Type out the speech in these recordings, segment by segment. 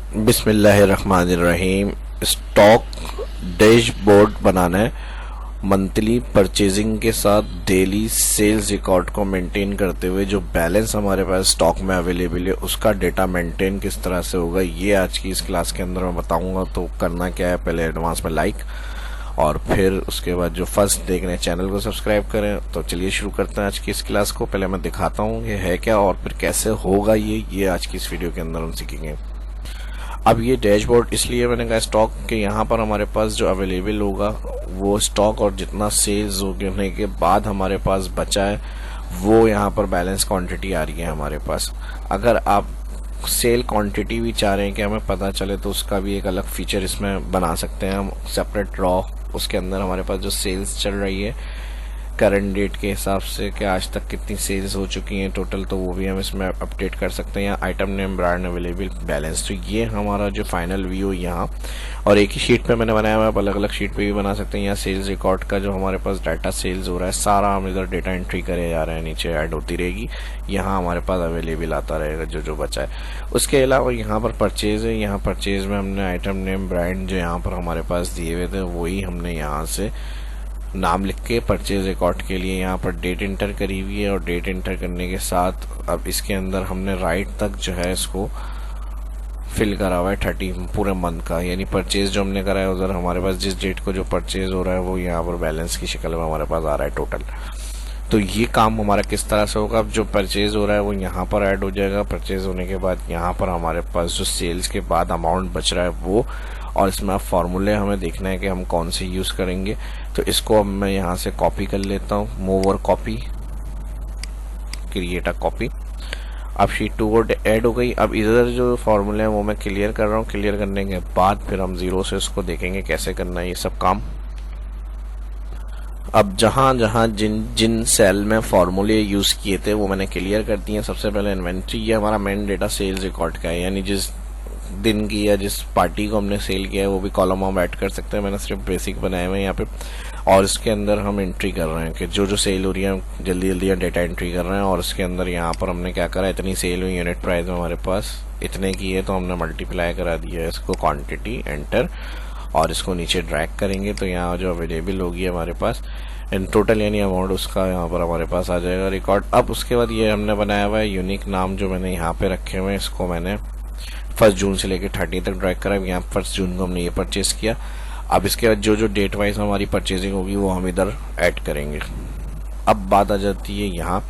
बिस्मिल्लाहिर्रहमानिर्रहीम। Stock dashboard बनाना है। Monthly purchasing के साथ डेली सेल्स रिकॉर्ड को मेंटेन करते हुए जो बैलेंस हमारे पास स्टॉक में अवेलेबल है उसका डेटा मेंटेन किस तरह से होगा, ये आज की इस क्लास के अंदर मैं बताऊंगा। तो करना क्या है, पहले एडवांस में लाइक और फिर उसके बाद जो फर्स्ट देख रहे हैं चैनल को सब्सक्राइब करें। तो चलिए शुरू करते हैं आज की इस क्लास को। पहले मैं दिखाता हूँ ये है क्या और फिर कैसे होगा ये आज की इस वीडियो के अंदर हम सीखेंगे। अब ये डैशबोर्ड इसलिए मैंने कहा स्टॉक के यहाँ पर हमारे पास जो अवेलेबल होगा वो स्टॉक और जितना सेल्स होने के बाद हमारे पास बचा है वो यहाँ पर बैलेंस क्वांटिटी आ रही है हमारे पास। अगर आप सेल क्वांटिटी भी चाह रहे हैं कि हमें पता चले तो उसका भी एक अलग फीचर इसमें बना सकते हैं हम, सेपरेट रॉ। उसके अंदर हमारे पास जो सेल्स चल रही है करंट डेट के हिसाब से कि आज तक कितनी सेल्स हो चुकी हैं टोटल, तो वो भी हम इसमें अपडेट कर सकते हैं। या item name, brand, available, balance. तो ये हमारा जो फाइनल व्यू यहाँ, और एक ही शीट पे मैंने बनाया हुआ है, अलग अलग शीट पे भी बना सकते हैं। यहाँ सेल्स रिकॉर्ड का जो हमारे पास डाटा सेल्स हो रहा है सारा हम इधर डेटा एंट्री करे जा रहे हैं, नीचे ऐड होती रहेगी। यहाँ हमारे पास अवेलेबल आता रहेगा जो बचा है। उसके अलावा यहाँ पर परचेज है। यहाँ परचेज में हमने आइटम नेम, ब्रांड जो यहाँ पर हमारे पास दिए हुए थे वही हमने यहाँ से नाम लिख के परचेज रिकॉर्ड के लिए यहाँ पर डेट इंटर करी हुई है। और डेट इंटर करने के साथ अब इसके अंदर हमने राइट तक जो है इसको फिल करा हुआ है 30 पूरे मंथ का, यानी परचेज जो हमने करा है उधर हमारे पास जिस डेट को जो परचेज हो रहा है वो यहाँ पर बैलेंस की शक्ल में हमारे पास आ रहा है टोटल। तो ये काम हमारा किस तरह से होगा, अब जो परचेज हो रहा है वो यहाँ पर ऐड हो जाएगा। परचेज होने के बाद यहाँ पर हमारे पास जो सेल्स के बाद अमाउंट बच रहा है वो, और इसमें अब फॉर्मूले हमें देखना है कि हम कौन से यूज करेंगे। तो इसको अब मैं यहाँ से कॉपी कर लेता हूँ, मूव और कॉपी, क्रिएट अ कॉपी। अब शीट 2 ऐड हो गई। अब इधर जो फॉर्मूले हैं वो मैं क्लियर कर रहा हूँ। क्लियर करने के बाद फिर हम जीरो से इसको देखेंगे कैसे करना है ये सब काम। अब जहां जहां जिन जिन सेल में फॉर्मूले यूज किए थे वो मैंने क्लियर कर दिए। सबसे पहले इन्वेंट्री, ये हमारा मेन डेटा सेल्स रिकॉर्ड का है, यानी जिस दिन की या जिस पार्टी को हमने सेल किया है वो भी कॉलम हम ऐड कर सकते हैं। मैंने सिर्फ बेसिक बनाए हुए हैं यहाँ पे, और इसके अंदर हम एंट्री कर रहे हैं कि जो सेल हो रही है जल्दी जल्दी डेटा एंट्री कर रहे हैं। और इसके अंदर यहाँ पर हमने क्या करा, इतनी सेल हुई यूनिट प्राइस में हमारे पास इतने की है तो हमने मल्टीप्लाई करा दिया है इसको, क्वांटिटी एंटर, और इसको नीचे ड्रैग करेंगे तो यहाँ जो अवेलेबल होगी हमारे पास इन टोटल यानी अमाउंट उसका यहाँ पर हमारे पास आ जाएगा रिकॉर्ड। अब उसके बाद ये हमने बनाया हुआ है यूनिक नाम जो मैंने यहाँ पे रखे हुए हैं, इसको मैंने 1 जून से लेकर 30 तक ड्रैग करा। यहाँ 1 जून को हमने ये परचेज किया। अब इसके बाद जो डेट वाइज हमारी परचेजिंग होगी वो हम इधर ऐड करेंगे। अब बात आ जाती है यहाँ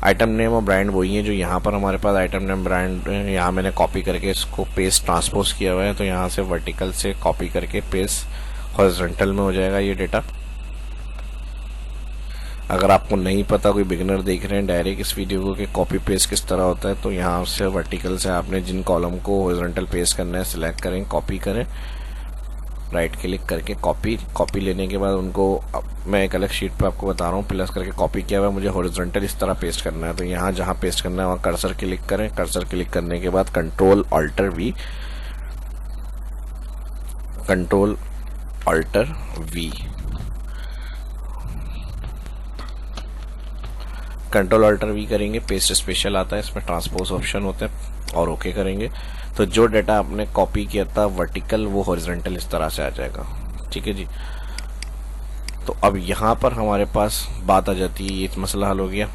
आइटम नेम और ब्रांड वही है जो यहाँ पर हमारे पास आइटम नेम ब्रांड, यहाँ मैंने कॉपी करके इसको पेस्ट ट्रांसपोज किया हुआ है। तो यहाँ से वर्टिकल से कॉपी करके पेस्ट हॉरिजॉन्टल में हो जाएगा ये डेटा। अगर आपको नहीं पता, कोई बिगिनर देख रहे हैं डायरेक्ट इस वीडियो को कि कॉपी पेस्ट किस तरह होता है, तो यहाँ से वर्टिकल से आपने जिन कॉलम को हॉरिजॉन्टल पेस्ट करना है सिलेक्ट करें, कॉपी करें, राइट क्लिक करके कॉपी लेने के बाद उनको मैं एक अलग शीट पे आपको बता रहा हूँ, प्लस करके कॉपी किया हुआ मुझे हॉरिजॉन्टल इस तरह पेस्ट करना है। तो यहाँ जहाँ पेस्ट करना है वहाँ कर्सर क्लिक करें। कर्सर क्लिक करने के बाद control alt V control alt V करेंगे, पेस्ट स्पेशल आता है, इसमें ट्रांसपोज ऑप्शन होते हैं, और ओके करेंगे तो जो डेटा आपने कॉपी किया था वर्टिकल वो हॉरिजॉन्टल इस तरह से आ जाएगा। ठीक है जी। तो अब यहाँ पर हमारे पास बात आ जाती है, ये मसला हल हो गया।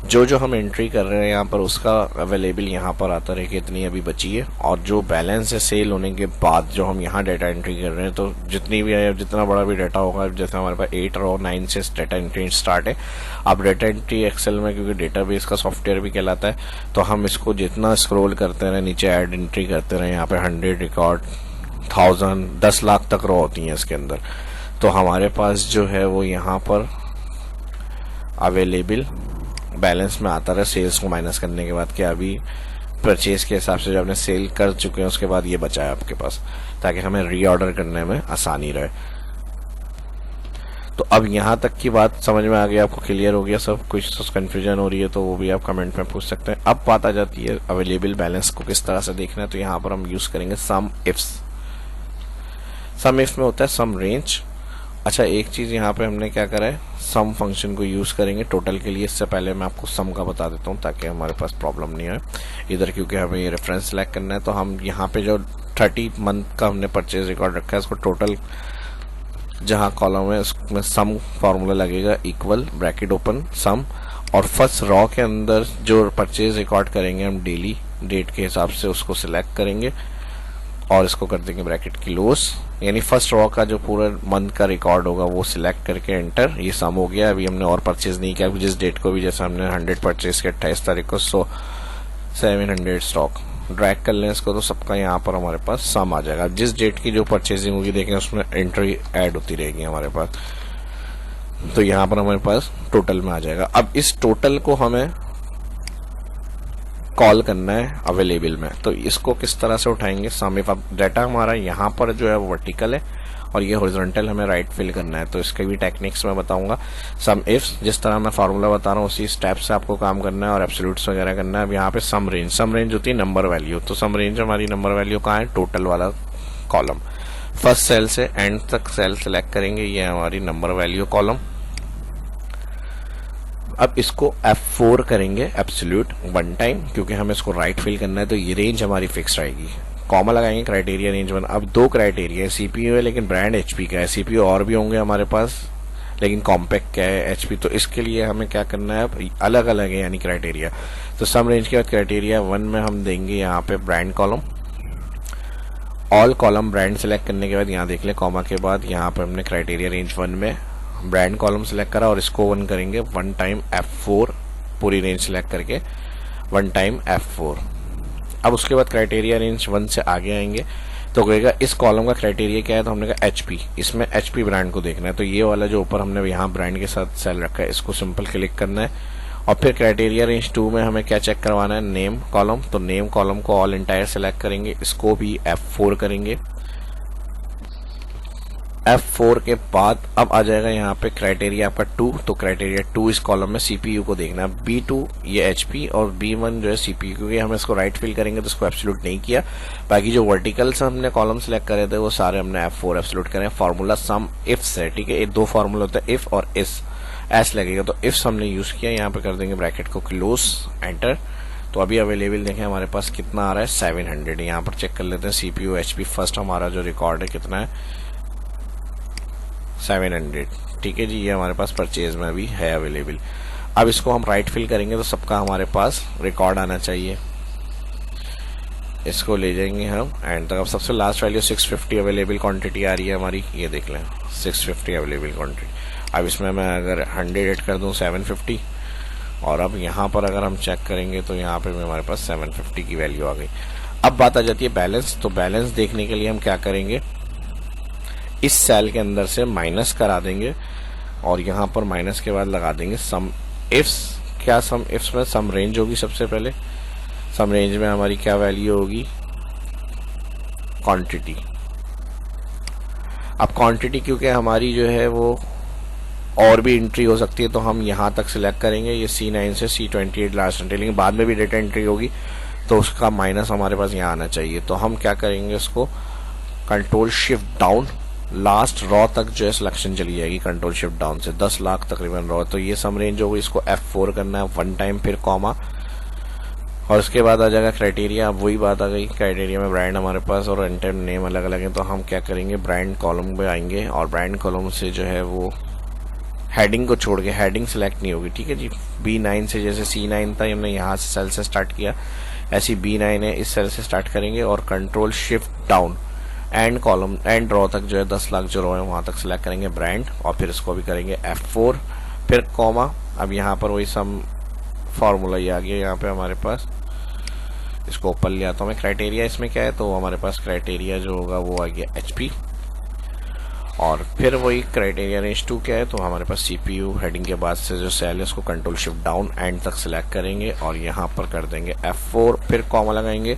जो हम एंट्री कर रहे हैं यहाँ पर उसका अवेलेबल यहाँ पर आता रहे कि इतनी अभी बची है, और जो बैलेंस है सेल होने के बाद जो हम यहाँ डेटा एंट्री कर रहे हैं तो जितनी भी है, जितना बड़ा भी डेटा होगा, जैसे हमारे पास 8 और 9 से डेटा एंट्री स्टार्ट है। अब डेटा एंट्री एक्सेल में क्योंकि डेटाबेस का सॉफ्टवेयर भी कहलाता है तो हम इसको जितना स्क्रॉल करते रहे नीचे ऐड एंट्री करते रहे, यहाँ पे 100 रिकॉर्ड 1000 10 लाख तक रो होती हैं इसके अंदर। तो हमारे पास जो है वो यहाँ पर अवेलेबल बैलेंस में आता रहा सेल्स को माइनस करने के बाद कि अभी परचेज के हिसाब से जो आपने सेल कर चुके हैं उसके बाद ये बचा है आपके पास, ताकि हमें रीऑर्डर करने में आसानी रहे। तो अब यहाँ तक की बात समझ में आ गई, आपको क्लियर हो गया सब कुछ, कंफ्यूजन हो रही है तो वो भी आप कमेंट में पूछ सकते हैं। अब बात आ जाती है अवेलेबल बैलेंस को किस तरह से देखना है। तो यहाँ पर हम यूज करेंगे सम इफ में होता है सम रेंज, अच्छा, एक चीज़ यहाँ पे हमने क्या करा है, सम फंक्शन को यूज़ करेंगे टोटल के लिए। इससे पहले मैं आपको सम का बता देता हूँ ताकि हमारे पास प्रॉब्लम नहीं आए इधर, क्योंकि हमें ये रेफरेंस सेलेक्ट करना है। तो हम यहाँ पे जो 30 मंथ का हमने परचेज रिकॉर्ड रखा है, इसको टोटल जहाँ कॉलम है उसमें सम फार्मूला लगेगा, इक्वल ब्रैकेट ओपन सम, और फर्स्ट रॉ के अंदर जो परचेज रिकॉर्ड करेंगे हम डेली डेट के हिसाब से उसको सिलेक्ट करेंगे और इसको कर देंगे ब्रैकेट क्लोज। यानी फर्स्ट रॉ का जो पूरा मंथ का रिकॉर्ड होगा वो सिलेक्ट करके एंटर, ये सम हो गया। अभी हमने और परचेज नहीं किया, जिस डेट को भी, जैसे हमने 100 परचेज किया 28 तारीख को, 700 स्टॉक ड्रैग कर लें इसको, तो सबका यहाँ पर हमारे पास सम आ जाएगा। जिस डेट की जो परचेजिंग होगी देखें उसमें एंट्री ऐड होती रहेगी हमारे पास, तो यहाँ पर हमारे पास टोटल में आ जाएगा। अब इस टोटल को हमें कॉल करना है अवेलेबल में, तो इसको किस तरह से उठाएंगे, सम इफ। अब डाटा हमारा यहाँ पर जो है वो वर्टिकल है और ये हॉरिजॉन्टल हमें राइट फिल करना है, तो इसके भी टेक्निक्स मैं बताऊंगा। सम इफ जिस तरह मैं फार्मूला बता रहा हूँ उसी स्टेप से आपको काम करना है और एब्सोल्यूट्स वगैरह करना है। अब यहाँ पे सम रेंज होती है नंबर वैल्यू, तो सम रेंज हमारी नंबर वैल्यू कहाँ है, टोटल वाला कॉलम। फर्स्ट सेल से एंड तक सेल सेलेक्ट करेंगे, ये हमारी नंबर वैल्यू कॉलम। अब इसको F4 करेंगे एब्सोल्यूट 1 टाइम, क्योंकि हमें इसको राइट फिल करना है, तो ये रेंज हमारी फिक्स रहेगी। कॉमा लगाएंगे, क्राइटेरिया रेंज 1। अब 2 क्राइटेरिया है, CPU है लेकिन ब्रांड HP का है। CPU और भी होंगे हमारे पास लेकिन कॉम्पैक्ट क्या है HP, तो इसके लिए हमें क्या करना है, अब अलग अलग है यानी क्राइटेरिया। तो सम रेंज के बाद क्राइटेरिया 1 में हम देंगे यहाँ पे brand column, all column brand select करने के बाद यहाँ देख ले कॉमा के बाद यहाँ पे हमने क्राइटेरिया रेंज 1 में ब्रांड कॉलम सेलेक्ट करा और इसको 1 करेंगे 1 टाइम F4, पूरी रेंज सेलेक्ट करके 1 टाइम F4। अब उसके बाद क्राइटेरिया रेंज 1 से आगे आएंगे तो कहेगा इस कॉलम का क्राइटेरिया क्या है, तो हमने कहा HP, इसमें HP ब्रांड को देखना है। तो ये वाला जो ऊपर हमने यहाँ ब्रांड के साथ सेल रखा है इसको सिंपल क्लिक करना है और फिर क्राइटेरिया रेंज 2 में हमें क्या चेक करवाना है, नेम कॉलम। तो नेम कॉलम को ऑल एंटायर सेलेक्ट करेंगे, इसको भी F4 करेंगे। F4 के बाद अब आ जाएगा यहाँ पे क्राइटेरिया आपका 2, तो क्राइटेरिया 2 इस कॉलम में CPU को देखना है। B2 ये HP और B1 जो है CPU, क्योंकि हम इसको राइट फिल करेंगे तो इसको एब्सोल्यूट नहीं किया। बाकी जो वर्टिकल से हमने कॉलम सेलेक्ट करे थे वो सारे हमने F4 एब्सोल्यूट करें। फार्मूला सम इफ से, ठीक है, ये 2 फार्मूला होता है, इफ और एस लगेगा, तो इफ हमने यूज किया, यहाँ पे कर देंगे ब्रैकेट को क्लोज एंटर। तो अभी अवेलेबल देखें हमारे पास कितना आ रहा है, 700। यहाँ पर चेक कर लेते हैं CPU HP फर्स्ट हमारा जो रिकॉर्ड है कितना है, 700। ठीक है जी, ये हमारे पास परचेज में भी है अवेलेबल। अब इसको हम राइट फिल करेंगे तो सबका हमारे पास रिकॉर्ड आना चाहिए। इसको ले जाएंगे हम एंड तक। अब सबसे लास्ट वैल्यू 650 अवेलेबल क्वांटिटी आ रही है हमारी, ये देख लें 650 अवेलेबल क्वांटिटी। अब इसमें मैं अगर 100 ऐड कर दूं 750, और अब यहाँ पर अगर हम चेक करेंगे तो यहाँ पे हमारे पास 750 की वैल्यू आ गई। अब बात आ जाती है बैलेंस। तो बैलेंस देखने के लिए हम क्या करेंगे, इस सेल के अंदर से माइनस करा देंगे और यहाँ पर माइनस के बाद लगा देंगे सम इफ्स। क्या सम इफ्स में सम रेंज होगी, सबसे पहले सम रेंज में हमारी क्या वैल्यू होगी, क्वांटिटी। अब क्वांटिटी क्योंकि हमारी जो है वो और भी एंट्री हो सकती है, तो हम यहाँ तक सिलेक्ट करेंगे, ये C9 से C28 लास्ट एंट्री, लेकिन बाद में भी डेटा एंट्री होगी तो उसका माइनस हमारे पास यहाँ आना चाहिए। तो हम क्या करेंगे, उसको control shift down, last raw तक जो है सिलेक्शन चली जाएगी कंट्रोल शिफ्ट डाउन से, 10 लाख तकरीबन रॉ। तो ये सम रेंज होगी, इसको F4 करना है 1 टाइम, फिर कॉमा, और उसके बाद आ जाएगा क्राइटेरिया। अब वही बात आ गई, क्राइटेरिया में ब्रांड हमारे पास और एंटर नेम अलग अलग है, तो हम क्या करेंगे, ब्रांड कॉलम पे आएंगे और ब्रांड कॉलम से जो है वो हेडिंग को छोड़ के, हेडिंग सेलेक्ट नहीं होगी, ठीक है जी। B9 से जैसे C9 था, हमने यहाँ से सेल से स्टार्ट किया, ऐसी B9 है, इस सेल से स्टार्ट करेंगे और control shift down and column and raw तक जो है 10 लाख जो रॉ है वहां तक सिलेक्ट करेंगे ब्रांड, और फिर इसको भी करेंगे F4, फिर कॉमा। अब यहाँ पर वही सम फार्मूला ही आ गया यहाँ पे हमारे पास, इसको ऊपर ले आता हूँ मैं। क्राइटेरिया इसमें क्या है, तो हमारे पास क्राइटेरिया जो होगा वो आ गया HP, और फिर वही क्राइटेरिया रेंज 2 क्या है, तो हमारे पास CPU हेडिंग के बाद से जो सेल है उसको कंट्रोल शिफ्ट डाउन एंड तक सिलेक्ट करेंगे और यहाँ पर कर देंगे F4, फिर कॉमा लगाएंगे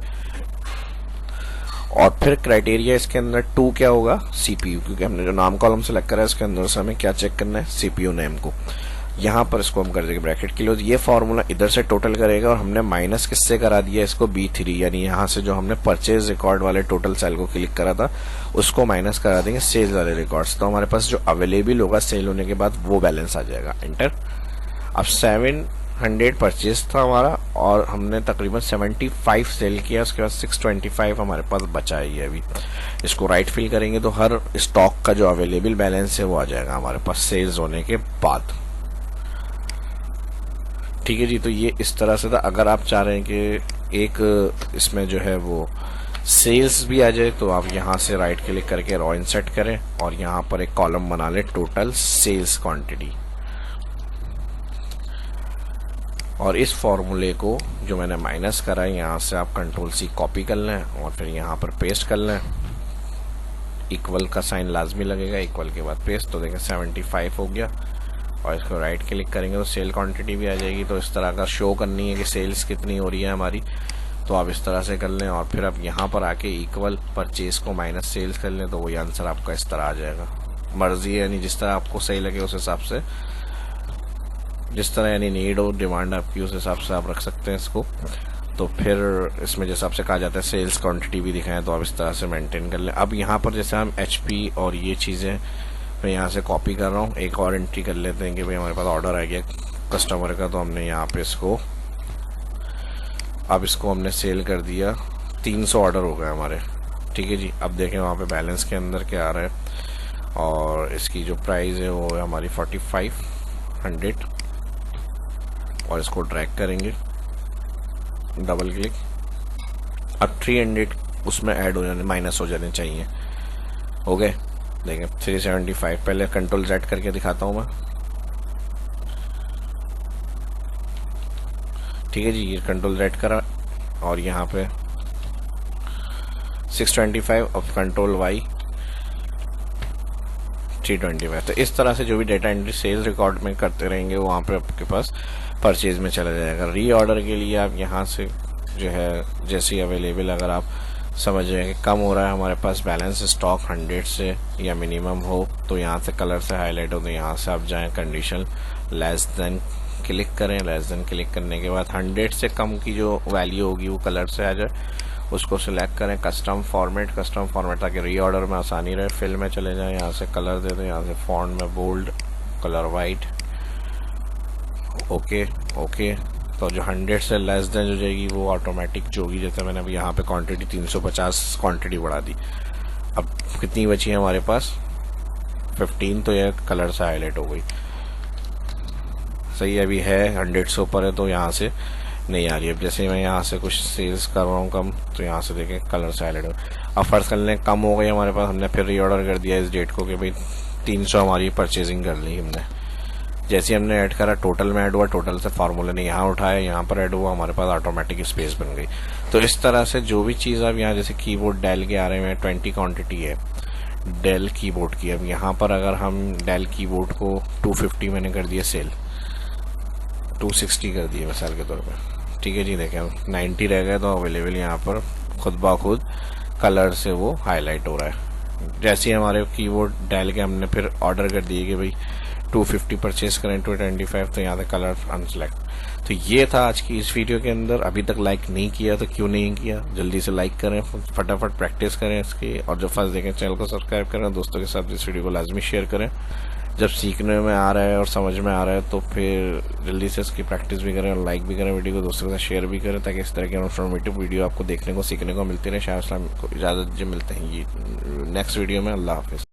और फिर क्राइटेरिया इसके अंदर 2 क्या होगा, CPU, क्योंकि हमने जो नाम कॉलम सेलेक्ट करा है इसके अंदर से हमें क्या चेक करना है, CPU नेम को। यहाँ पर इसको हम कर देंगे ब्रैकेट क्लोज। ये फॉर्मूला इधर से टोटल करेगा और हमने माइनस किससे करा दिया इसको, B3, यानी यहाँ से जो हमने परचेज रिकॉर्ड वाले टोटल सेल को क्लिक करा था उसको माइनस करा देंगे सेल्स वाले रिकॉर्ड्स। तो हमारे पास जो अवेलेबल होगा सेल होने के बाद वो बैलेंस आ जाएगा। एंटर। अब 700 परचेज था हमारा और हमने तकरीबन 75 सेल किया, उसके बाद 625 हमारे पास बचा है। ये अभी इसको राइट फिल करेंगे तो हर स्टॉक का जो अवेलेबल बैलेंस है वो आ जाएगा हमारे पास सेल्स होने के बाद। ठीक है जी, तो ये इस तरह से था। अगर आप चाह रहे हैं कि एक इसमें जो है वो सेल्स भी आ जाए तो आप यहाँ से राइट क्लिक करके रॉ इंसर्ट करें और यहाँ पर एक कॉलम बना लें टोटल सेल्स क्वांटिटी, और इस फॉर्मूले को जो मैंने माइनस करा है यहाँ से आप Ctrl+C कॉपी कर लें और फिर यहाँ पर पेस्ट कर लें। इक्वल का साइन लाजमी लगेगा, इक्वल के बाद पेस्ट, तो देखें 75 हो गया। और इसको राइट क्लिक करेंगे तो सेल क्वांटिटी भी आ जाएगी। तो इस तरह का शो करनी है कि सेल्स कितनी हो रही है हमारी, तो आप इस तरह से कर लें और फिर आप यहाँ पर आके इक्वल परचेज को माइनस सेल्स कर लें तो वही आंसर आपका इस तरह आ जाएगा। मर्जी है, यानी जिस तरह आपको सही लगे उस हिसाब से, जिस तरह यानी नीड और डिमांड आपकी उस हिसाब से आप रख सकते हैं इसको। तो फिर इसमें जैसे आपसे कहा जाता है सेल्स क्वांटिटी भी दिखाएं तो आप इस तरह से मेंटेन कर लें। अब यहाँ पर जैसे हम HP और ये चीज़ें मैं यहाँ से कॉपी कर रहा हूँ, एक और एंट्री कर लेते हैं कि भाई हमारे पास ऑर्डर आ गया कस्टमर का, तो हमने यहाँ पे इसको अब इसको हमने सेल कर दिया, 300 ऑर्डर हो गए हमारे। ठीक है जी, अब देखें वहाँ पे बैलेंस के अंदर क्या आ रहा है और इसकी जो प्राइस है वो है हमारी 4500 और इसको ड्रैग करेंगे, डबल क्लिक। अब 300 उसमें ऐड हो जाने, माइनस हो जाने चाहिए, हो गए। देखें 375, पहले Ctrl+Z करके दिखाता हूँ मैं। ठीक है जी, ये Ctrl+Z करा और यहाँ पे 625 और Ctrl+Y 325। तो इस तरह से जो भी डेटा एंट्री सेल्स रिकॉर्ड में करते रहेंगे वो वहाँ पे आपके पास परचेज में चला जाएगा। री ऑर्डर के लिए आप यहाँ से जो है जैसे अवेलेबल, अगर आप समझ रहे हैं कि कम हो रहा है हमारे पास बैलेंस स्टॉक 100 से या मिनिमम हो, तो यहाँ से कलर से हाईलाइट हो तो यहाँ से आप जाएं कंडीशन लेस देन क्लिक करें। लेस देन क्लिक करने के बाद 100 से कम की जो वैल्यू होगी वो कलर से आ जाए, उसको सिलेक्ट करें। कस्टम फॉर्मेट ताकि री ऑर्डर में आसानी रहे। फिल में चले जाएं, यहाँ से कलर दे दें, यहाँ से फॉन्ट में बोल्ड, कलर वाइट, ओके। तो जो 100 से लेस देन हो जाएगी वो ऑटोमेटिक जो होगी, जैसे मैंने अभी यहाँ पे क्वांटिटी 350 क्वांटिटी बढ़ा दी। अब कितनी बची है हमारे पास 15, तो यह कलर से हाईलाइट हो गई। सही अभी है 100 से ऊपर है तो यहाँ से नहीं आ रही। अब जैसे मैं यहाँ से कुछ सेल्स कर रहा हूँ कम, तो यहाँ से देखें कलर से हाईलाइट हो। अब फर्ज कर लें कम हो गई हमारे पास, हमने फिर रीऑर्डर कर दिया इस डेट को कि भाई 300 हमारी परचेजिंग कर ली हमने। जैसे हमने ऐड करा टोटल में ऐड हुआ, टोटल से फार्मूले ने यहाँ उठाया, यहाँ पर ऐड हुआ, हमारे पास ऑटोमेटिक स्पेस बन गई। तो इस तरह से जो भी चीज़ अब यहाँ जैसे कीबोर्ड डेल के आ रहे हैं 20 क्वांटिटी है डेल कीबोर्ड की। अब यहाँ पर अगर हम डेल कीबोर्ड को 250 मैंने कर दिया सेल, 260 कर दिए मिसाल के तौर पर। ठीक है जी, देखें 90 रह गए तो अवेलेबल यहाँ पर खुद ब खुद कलर से वो हाईलाइट हो रहा है। जैसे ही हमारे कीबोर्ड डेल के हमने फिर ऑर्डर कर दिए कि भाई 250 परचेज करें 225, तो यहाँ से कलर अनसेलेक्ट। तो ये था आज की इस वीडियो के अंदर। अभी तक लाइक नहीं किया तो क्यों नहीं किया, जल्दी से लाइक करें, फटाफट प्रैक्टिस करें इसकी। और जो फर्स्ट देखें चैनल को सब्सक्राइब करें, दोस्तों के साथ इस वीडियो को लाजमी शेयर करें। जब सीखने में आ रहा है और समझ में आ रहा है तो फिर जल्दी से इसकी प्रैक्टिस भी करें और लाइक भी करें, वीडियो को दोस्तों के साथ शेयर भी करें, ताकि इस तरह के इन्फॉर्मेटिव वीडियो आपको देखने को सीखने को मिलती रहे। शाह इस्लाम को इजाज़त जी, मिलते हैं ये नेक्स्ट वीडियो में। अल्लाह हाफिज़।